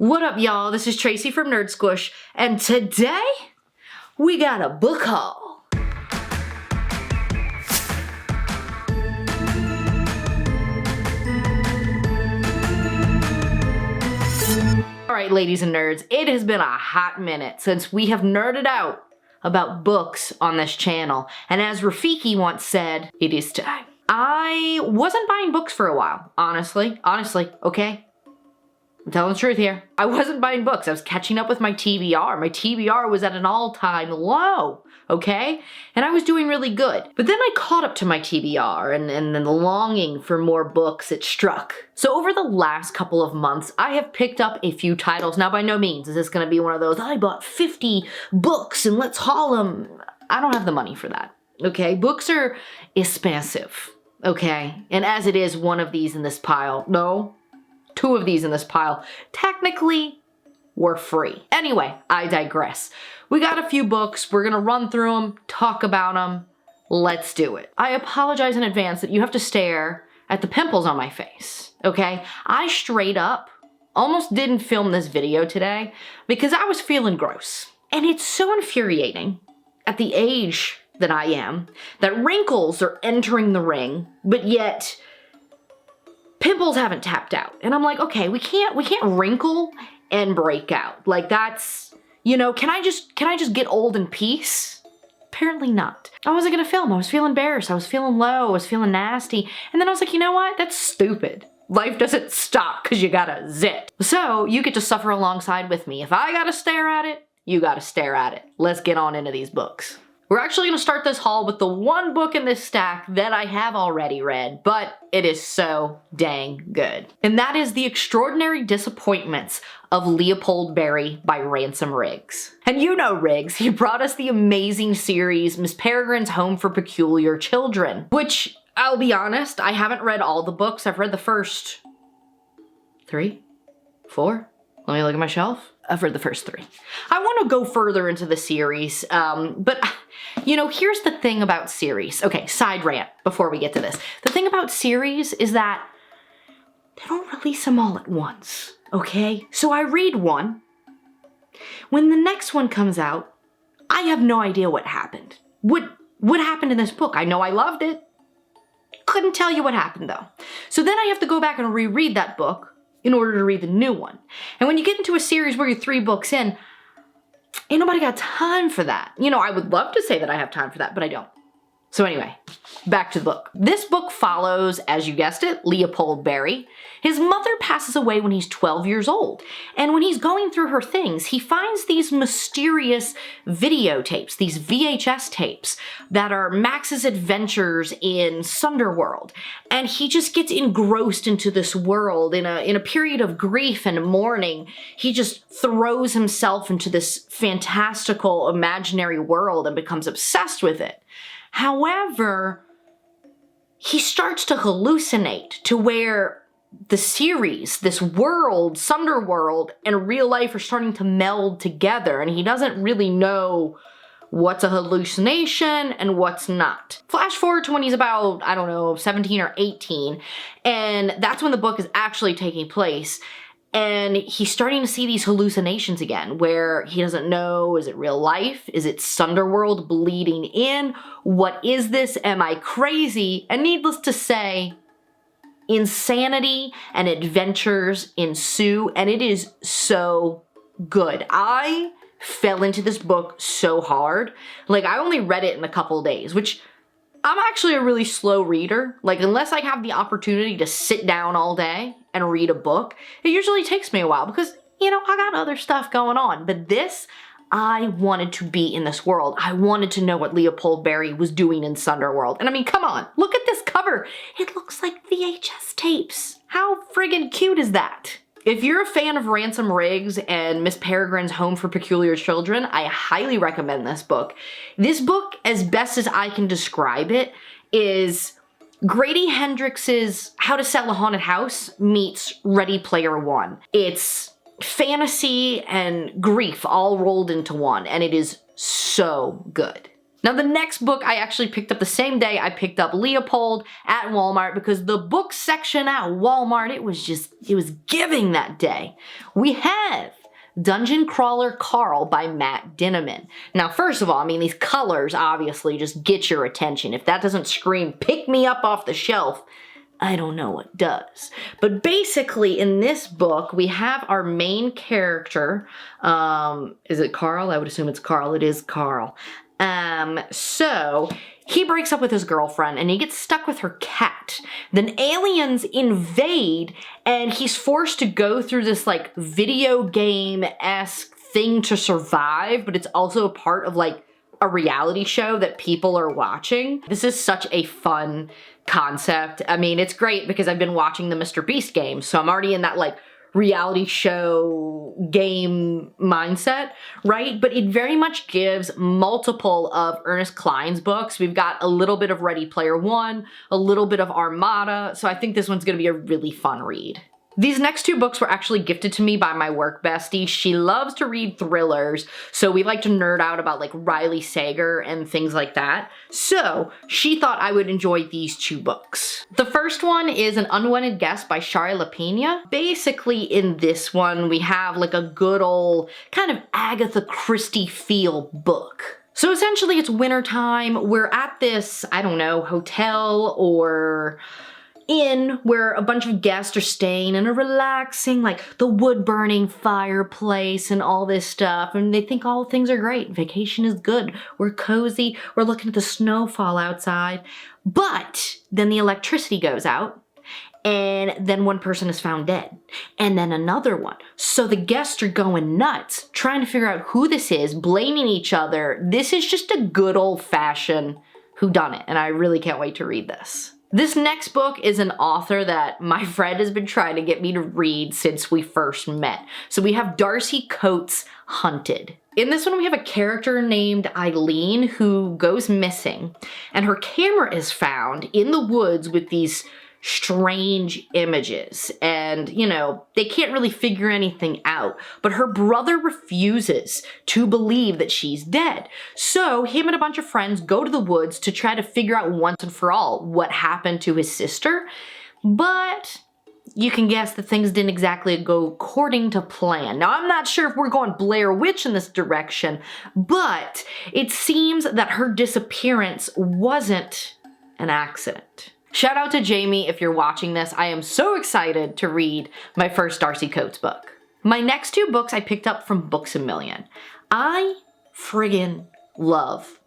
What up, y'all? This is Tracy from Nerd Squish, and today we got a book haul. Alright, ladies and nerds, it has been a hot minute since we have nerded out about books on this channel, and as Rafiki once said, it is time. I wasn't buying books for a while, honestly, okay? I'm telling the truth here. I wasn't buying books. I was catching up with my TBR. My TBR was at an all-time low, okay? And I was doing really good. But then I caught up to my TBR and then the longing for more books, it struck. So over the last couple of months, I have picked up a few titles. Now, by no means is this going to be one of those, I bought 50 books and let's haul them. I don't have the money for that, okay? Books are expensive, okay? And as it is, one of these in this pile, no, two of these in this pile technically were free. Anyway, I digress. We got a few books. We're gonna run through them, talk about them. Let's do it. I apologize in advance that you have to stare at the pimples on my face, okay? I straight up almost didn't film this video today because I was feeling gross. And it's so infuriating at the age that I am that wrinkles are entering the ring, but yet pimples haven't tapped out. And I'm like, okay, we can't wrinkle and break out. Like that's, you know, can I just get old in peace? Apparently not. I wasn't gonna film. I was feeling embarrassed. I was feeling low. I was feeling nasty. And then I was like, you know what? That's stupid. Life doesn't stop because you got a zit. So you get to suffer alongside with me. If I gotta stare at it, you gotta stare at it. Let's get on into these books. We're actually going to start this haul with the one book in this stack that I have already read, but it is so dang good. And that is The Extraordinary Disappointments of Leopold Berry by Ransom Riggs. And you know Riggs, he brought us the amazing series Miss Peregrine's Home for Peculiar Children, which, I'll be honest, I haven't read all the books. I've read the first 3, 4. Let me look at my shelf. I've read the first 3. I want to go further into the series, but you know, here's the thing about series. Okay, side rant before we get to this. The thing about series is that they don't release them all at once, okay? So I read one. When the next one comes out, I have no idea what happened. What happened in this book? I know I loved it. Couldn't tell you what happened though. So then I have to go back and reread that book in order to read the new one. And when you get into a series where you're 3 books in, ain't nobody got time for that. You know, I would love to say that I have time for that, but I don't. So anyway, back to the book. This book follows, as you guessed it, Leopold Berry. His mother passes away when he's 12 years old. And when he's going through her things, he finds these mysterious videotapes, these VHS tapes that are Max's adventures in Sunderworld. And he just gets engrossed into this world in a period of grief and mourning. He just throws himself into this fantastical imaginary world and becomes obsessed with it. However, he starts to hallucinate to where the series, this world, Sunderworld, and real life are starting to meld together, and he doesn't really know what's a hallucination and what's not. Flash forward to when he's about, I don't know, 17 or 18, and that's when the book is actually taking place. And he's starting to see these hallucinations again, where he doesn't know, is it real life? Is it Sunderworld bleeding in? What is this? Am I crazy? And needless to say, insanity and adventures ensue, and it is so good. I fell into this book so hard. Like, I only read it in a couple days, which I'm actually a really slow reader. Like, unless I have the opportunity to sit down all day and read a book, it usually takes me a while because, you know, I got other stuff going on. But this, I wanted to be in this world. I wanted to know what Leopold Berry was doing in Sunderworld. And I mean, come on, look at this cover. It looks like VHS tapes. How friggin' cute is that? If you're a fan of Ransom Riggs and Miss Peregrine's Home for Peculiar Children, I highly recommend this book. This book, as best as I can describe it, is Grady Hendrix's How to Sell a Haunted House meets Ready Player One. It's fantasy and grief all rolled into one, and it is so good. Now the next book I actually picked up the same day I picked up Leopold at Walmart because the book section at Walmart, it was giving that day. We have Dungeon Crawler Carl by Matt Dinniman. Now, first of all, I mean, these colors obviously just get your attention. If that doesn't scream, pick me up off the shelf, I don't know what does. But basically, in this book, we have our main character. Is it Carl? I would assume it's Carl. It is Carl. So he breaks up with his girlfriend and he gets stuck with her cat. Then aliens invade and he's forced to go through this like video game-esque thing to survive, but it's also a part of like a reality show that people are watching. This is such a fun concept. I mean, it's great because I've been watching the Mr. Beast games, so I'm already in that like reality show game mindset, right? But it very much gives multiple of Ernest Cline's books. We've got a little bit of Ready Player One, a little bit of Armada, so I think this one's gonna be a really fun read. These next two books were actually gifted to me by my work bestie. She loves to read thrillers, so we like to nerd out about like Riley Sager and things like that. So she thought I would enjoy these two books. The first one is An Unwanted Guest by Shari LaPena. Basically in this one, we have like a good old kind of Agatha Christie feel book. So essentially it's wintertime. We're at this, I don't know, hotel or inn where a bunch of guests are staying in a relaxing, like the wood burning fireplace and all this stuff, and they think all things are great. Vacation is good. We're cozy. We're looking at the snowfall outside. But then the electricity goes out, and then one person is found dead, and then another one. So the guests are going nuts, trying to figure out who this is, blaming each other. This is just a good old-fashioned whodunit, and I really can't wait to read this. This next book is an author that my friend has been trying to get me to read since we first met. So we have Darcy Coates' Hunted. In this one, we have a character named Eileen who goes missing, and her camera is found in the woods with these strange images, and you know, they can't really figure anything out, but her brother refuses to believe that she's dead. So him and a bunch of friends go to the woods to try to figure out once and for all what happened to his sister, but you can guess that things didn't exactly go according to plan. Now, I'm not sure if we're going Blair Witch in this direction, but it seems that her disappearance wasn't an accident. Shout out to Jamie if you're watching this. I am so excited to read my first Darcy Coates book. My next two books I picked up from Books A Million. I friggin' love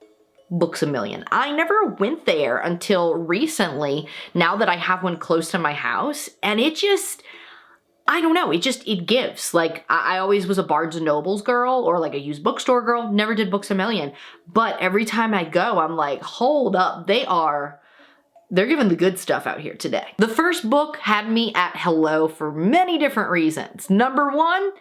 Books A Million. I never went there until recently, now that I have one close to my house, and it just, I don't know, it gives. Like, I always was a Barnes & Noble's girl or like a used bookstore girl, never did Books A Million. But every time I go, I'm like, hold up, they're giving the good stuff out here today. The first book had me at hello for many different reasons. Number one,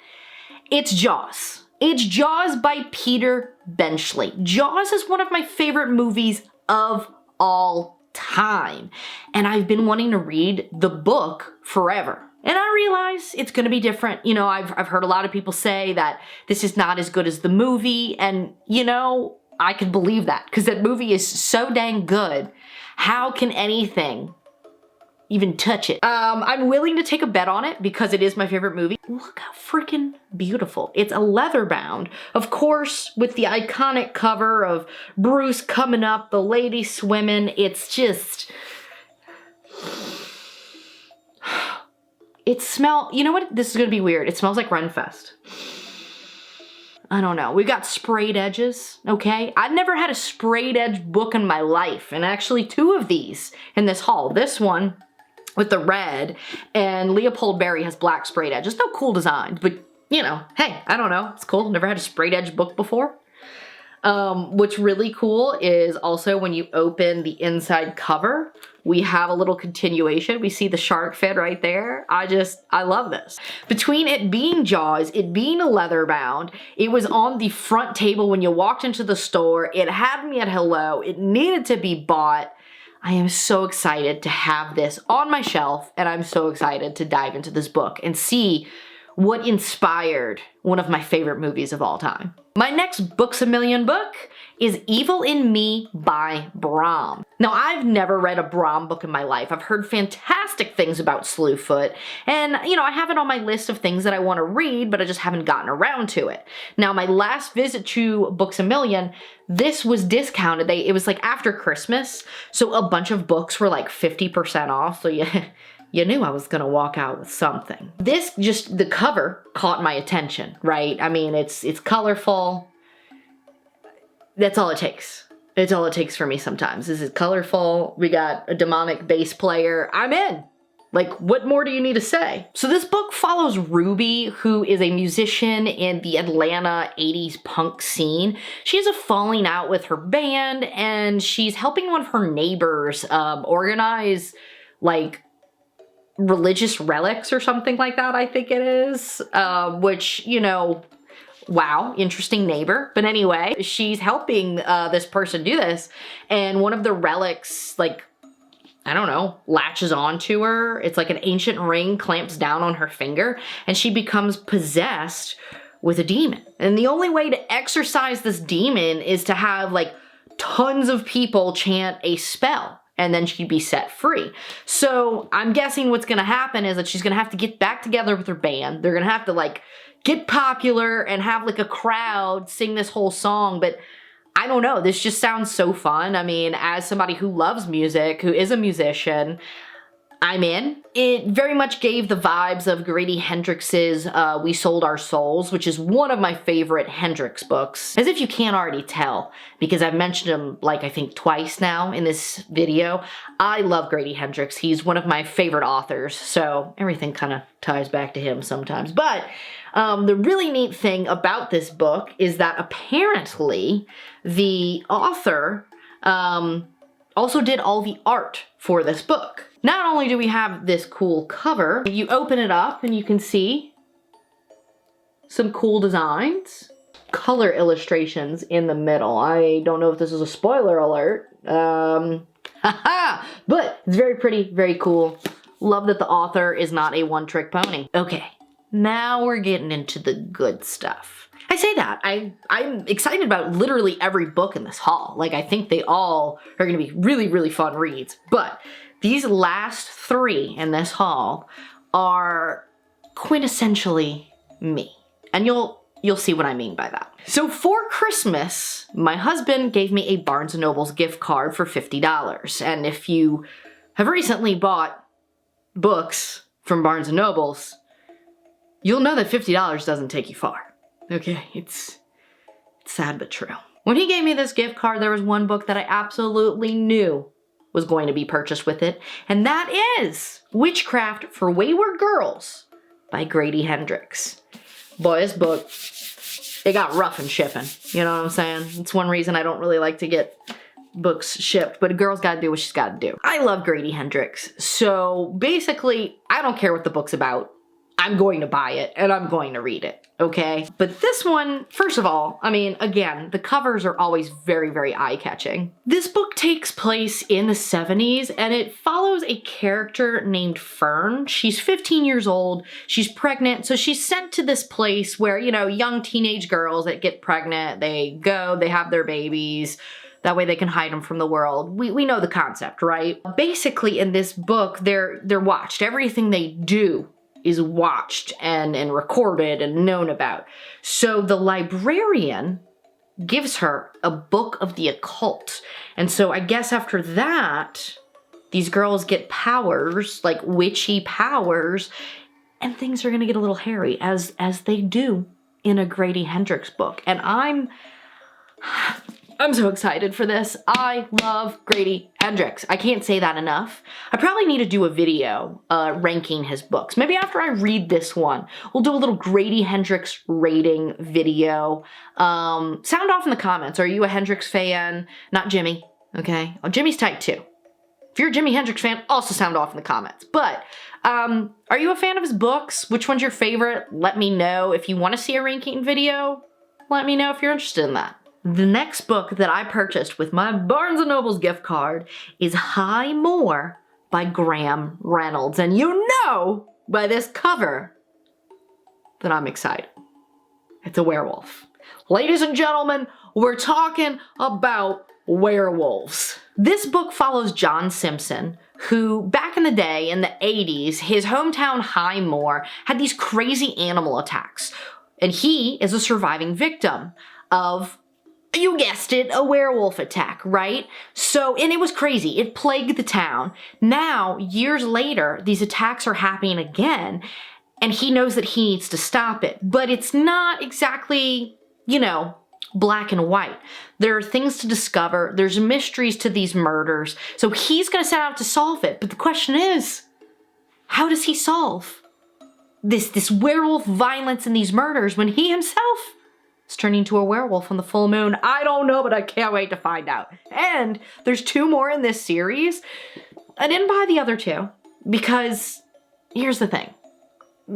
it's Jaws. It's Jaws by Peter Benchley. Jaws is one of my favorite movies of all time, and I've been wanting to read the book forever. And I realize it's gonna be different. You know, I've heard a lot of people say that this is not as good as the movie, and you know, I can believe that, because that movie is so dang good. How can anything even touch it? I'm willing to take a bet on it because it is my favorite movie. Look how freaking beautiful. It's a leather bound, of course, with the iconic cover of Bruce coming up, the lady swimming. It's just, you know what? This is gonna be weird. It smells like Renfest. I don't know. We've got sprayed edges, okay? I've never had a sprayed edge book in my life, and actually two of these in this haul. This one with the red, and Leopold Berry has black sprayed edges. No cool designs, but you know, hey, I don't know. It's cool. Never had a sprayed edge book before. What's really cool is also when you open the inside cover, we have a little continuation. We see the shark fin right there. I love this. Between it being Jaws, it being a leather bound, it was on the front table when you walked into the store. It had me at hello. It needed to be bought. I am so excited to have this on my shelf, and I'm so excited to dive into this book and see what inspired one of my favorite movies of all time. My next Books-A-Million book is Evil in Me by Bram. Now, I've never read a Bram book in my life. I've heard fantastic things about Slewfoot, and, you know, I have it on my list of things that I want to read, but I just haven't gotten around to it. Now, my last visit to Books-A-Million, this was discounted. It was like after Christmas, so a bunch of books were like 50% off, so you knew I was gonna walk out with something. This, just the cover caught my attention, right? I mean, it's colorful. That's all it takes. It's all it takes for me sometimes. This is colorful. We got a demonic bass player. I'm in. Like, what more do you need to say? So this book follows Ruby, who is a musician in the Atlanta 80s punk scene. She has a falling out with her band, and she's helping one of her neighbors organize, like, religious relics or something like that, I think it is, which, you know, wow, interesting neighbor. But anyway, she's helping this person do this, and one of the relics, like, I don't know, latches onto her. It's like an ancient ring clamps down on her finger, and she becomes possessed with a demon. And the only way to exorcise this demon is to have, like, tons of people chant a spell, and then she'd be set free. So I'm guessing what's gonna happen is that she's gonna have to get back together with her band. They're gonna have to, like, get popular and have, like, a crowd sing this whole song. But I don't know, this just sounds so fun. I mean, as somebody who loves music, who is a musician, I'm in. It very much gave the vibes of Grady Hendrix's We Sold Our Souls, which is one of my favorite Hendrix books. As if you can't already tell, because I've mentioned him, like, I think twice now in this video. I love Grady Hendrix. He's one of my favorite authors, so everything kind of ties back to him sometimes. But the really neat thing about this book is that apparently the author also did all the art for this book. Not only do we have this cool cover, you open it up and you can see some cool designs, color illustrations in the middle. I don't know if this is a spoiler alert, but it's very pretty, very cool. Love that the author is not a one-trick pony. Okay, now we're getting into the good stuff. I say that, I'm excited about literally every book in this haul. Like, I think they all are gonna be really, really fun reads, but these last three in this haul are quintessentially me. And you'll see what I mean by that. So for Christmas, my husband gave me a Barnes & Noble's gift card for $50. And if you have recently bought books from Barnes & Noble's, you'll know that $50 doesn't take you far. Okay, it's sad but true. When he gave me this gift card, there was one book that I absolutely knew was going to be purchased with it, and that is Witchcraft for Wayward Girls by Grady Hendrix. Boy, this book, it got rough in shipping. You know what I'm saying? It's one reason I don't really like to get books shipped, but a girl's gotta do what she's gotta do. I love Grady Hendrix, so basically, I don't care what the book's about. I'm going to buy it, and I'm going to read it, okay? But this one, first of all, I mean, again, the covers are always very, very eye-catching. This book takes place in the 70s, and it follows a character named Fern. She's 15 years old, she's pregnant, so she's sent to this place where, you know, young teenage girls that get pregnant, they go, they have their babies, that way they can hide them from the world. We know the concept, right? Basically, in this book, they're watched. Everything they do is watched and recorded and known about. So the librarian gives her a book of the occult. And so I guess after that, these girls get powers, like witchy powers, and things are gonna get a little hairy, as they do in a Grady Hendrix book. And I'm so excited for this. I love Grady Hendrix. I can't say that enough. I probably need to do a video ranking his books. Maybe after I read this one, we'll do a little Grady Hendrix rating video. Sound off in the comments. Are you a Hendrix fan? Not Jimmy, okay? Oh, Jimmy's tight too. If you're a Jimi Hendrix fan, also sound off in the comments. But are you a fan of his books? Which one's your favorite? Let me know. If you want to see a ranking video, let me know if you're interested in that. The next book that I purchased with my Barnes & Noble's gift card is High More by Graham Reynolds. And you know by this cover then I'm excited. It's a werewolf. Ladies and gentlemen, we're talking about werewolves. This book follows John Simpson, who back in the day, in the 80s, his hometown Highmore had these crazy animal attacks. And he is a surviving victim of, you guessed it, a werewolf attack, right? So, and it was crazy. It plagued the town. Now, years later, these attacks are happening again, and he knows that he needs to stop it. But it's not exactly, you know, black and white. There are things to discover. There's mysteries to these murders. So he's gonna set out to solve it. But the question is, how does he solve this werewolf violence and these murders when he himself is turning into a werewolf on the full moon? I don't know, but I can't wait to find out. And there's 2 more in this series. I didn't buy the other 2 because here's the thing.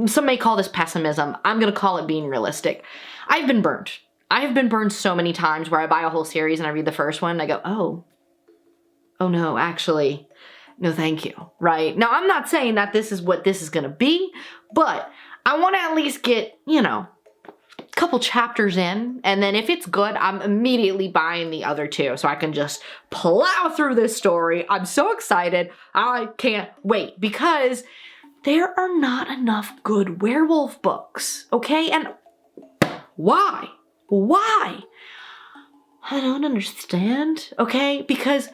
Some may call this pessimism. I'm gonna call it being realistic. I've been burned. I've been burned so many times where I buy a whole series and I read the first one and I go, oh no, actually, no thank you, right? Now, I'm not saying that this is what this is gonna be, but I wanna at least get, you know, a couple chapters in, and then if it's good, I'm immediately buying the other 2 so I can just plow through this story. I'm so excited. I can't wait because there are not enough good werewolf books, okay? And why? Why? I don't understand, okay? Because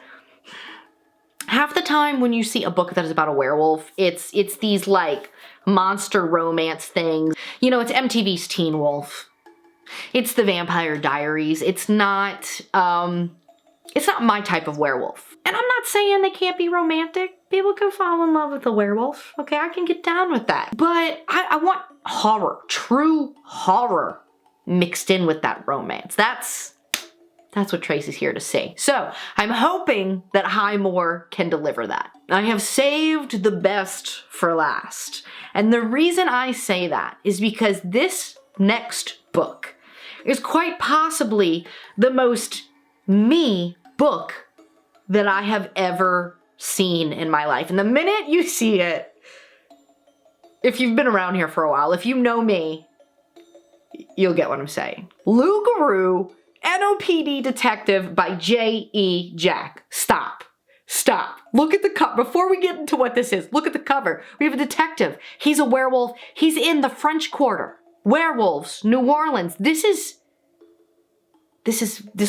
half the time when you see a book that is about a werewolf, it's these like monster romance things. You know, it's MTV's Teen Wolf. It's the Vampire Diaries. It's not my type of werewolf. And I'm not saying they can't be romantic. People can fall in love with a werewolf, okay? I can get down with that. But I want horror, true horror mixed in with that romance. That's what Tracy's here to see. So I'm hoping that Highmore can deliver that. I have saved the best for last. And the reason I say that is because this next book is quite possibly the most me book that I have ever seen in my life. And the minute you see it, if you've been around here for a while, if you know me, you'll get what I'm saying. Lou Garou, NOPD Detective by J.E. Jack. Stop. Stop. Look at the cover. Before we get into what this is, look at the cover. We have a detective. He's a werewolf. He's in the French Quarter. Werewolves, New Orleans. This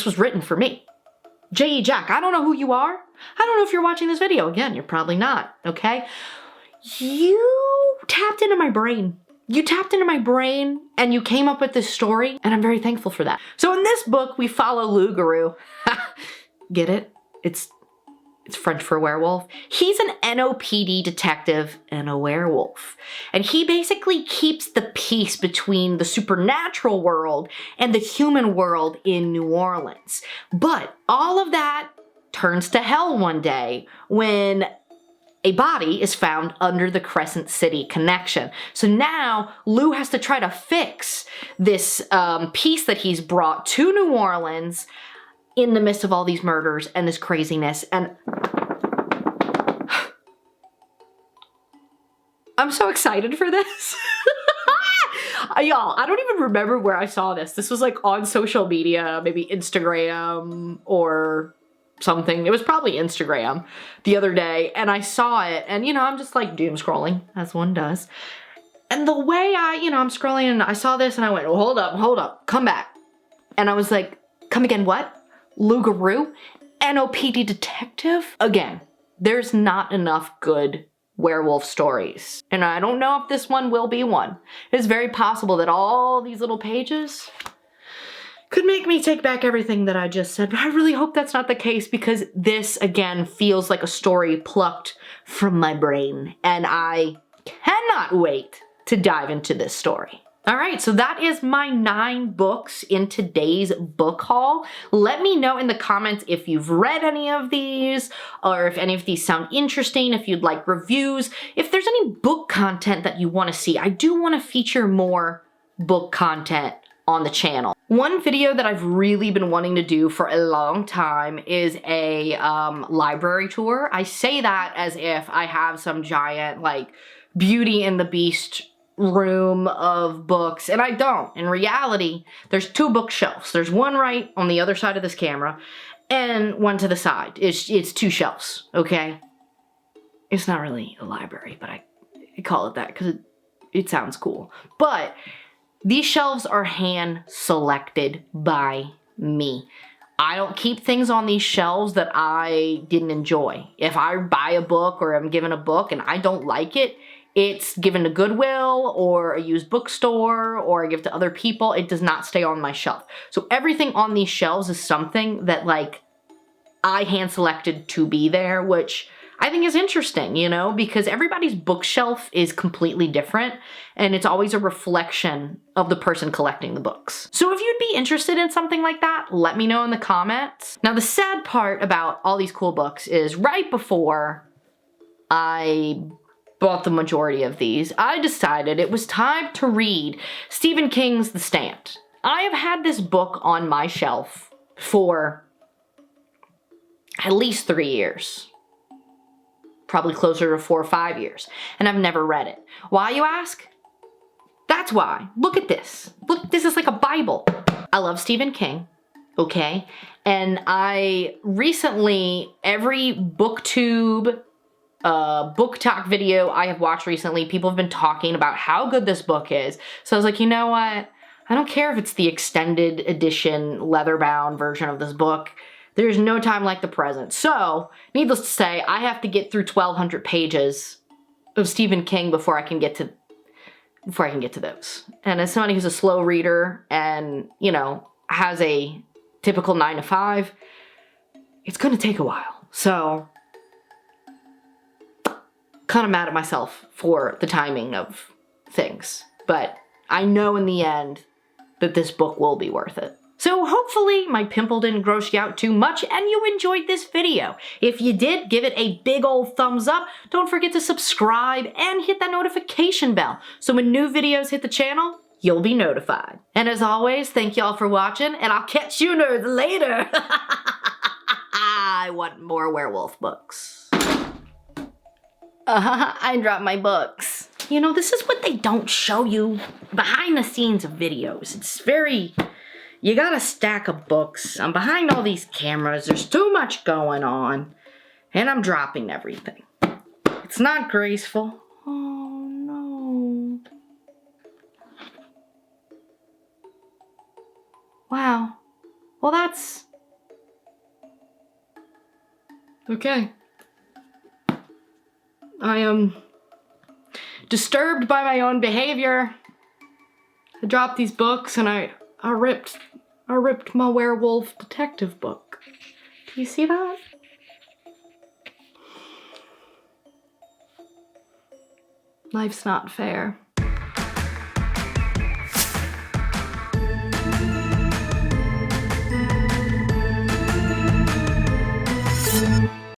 was written for me. J.E. Jack, I don't know who you are. I don't know if you're watching this video. Again, you're probably not, okay? You tapped into my brain. You tapped into my brain and you came up with this story, and I'm very thankful for that. So in this book, we follow Lou Garou. Get it? It's French for werewolf. He's an NOPD detective and a werewolf. And he basically keeps the peace between the supernatural world and the human world in New Orleans. But all of that turns to hell one day when a body is found under the Crescent City connection. So now Lou has to try to fix this peace that he's brought to New Orleans in the midst of all these murders and this craziness. And I'm so excited for this. Y'all, I don't even remember where I saw this. This was like on social media, maybe Instagram or something. It was probably Instagram the other day, and I saw it, and you know, I'm just like doom scrolling, as one does. And the way I'm scrolling and I saw this and I went, oh, hold up, come back. And I was like, come again, what? Lou Garou? NOPD detective? Again, there's not enough good werewolf stories. And I don't know if this one will be one. It is very possible that all these little pages could make me take back everything that I just said, but I really hope that's not the case because this, again, feels like a story plucked from my brain, and I cannot wait to dive into this story. All right, so that is my 9 books in today's book haul. Let me know in the comments if you've read any of these, or if any of these sound interesting, if you'd like reviews, if there's any book content that you want to see. I do want to feature more book content on the channel. One video that I've really been wanting to do for a long time is a library tour. I say that as if I have some giant like Beauty and the Beast room of books, and I don't. In reality, there's 2 bookshelves. There's one right on the other side of this camera, and one to the side. It's 2 shelves, okay? It's not really a library, but I call it that because it sounds cool. But these shelves are hand-selected by me. I don't keep things on these shelves that I didn't enjoy. If I buy a book or I'm given a book and I don't like it, it's given to Goodwill or a used bookstore or I give to other people. It does not stay on my shelf. So everything on these shelves is something that like I hand selected to be there, which I think is interesting, you know, because everybody's bookshelf is completely different and it's always a reflection of the person collecting the books. So if you'd be interested in something like that, let me know in the comments. Now the sad part about all these cool books is right before I bought the majority of these, I decided it was time to read Stephen King's The Stand. I have had this book on my shelf for at least 3 years. Probably closer to 4 or 5 years, and I've never read it. Why, you ask? That's why. Look at this. Look, this is like a Bible. I love Stephen King, okay? And I recently, every BookTube, book talk video I have watched recently, people have been talking about how good this book is. So I was like, you know what? I don't care if it's the extended edition, leather-bound version of this book. There's no time like the present. So, needless to say, I have to get through 1,200 pages of Stephen King before I can get to those. And as somebody who's a slow reader and, you know, has a typical 9 to 5, it's gonna take a while. So, kind of mad at myself for the timing of things. But I know in the end that this book will be worth it. So hopefully my pimple didn't gross you out too much and you enjoyed this video. If you did, give it a big old thumbs up. Don't forget to subscribe and hit that notification bell so when new videos hit the channel, you'll be notified. And as always, thank y'all for watching and I'll catch you nerds later. I want more werewolf books. I dropped my books. You know, this is what they don't show you behind the scenes of videos. It's very... You got a stack of books. I'm behind all these cameras. There's too much going on. And I'm dropping everything. It's not graceful. Oh, no. Wow. Well, that's... okay. I am disturbed by my own behavior. I dropped these books and I ripped my werewolf detective book. Do you see that? Life's not fair.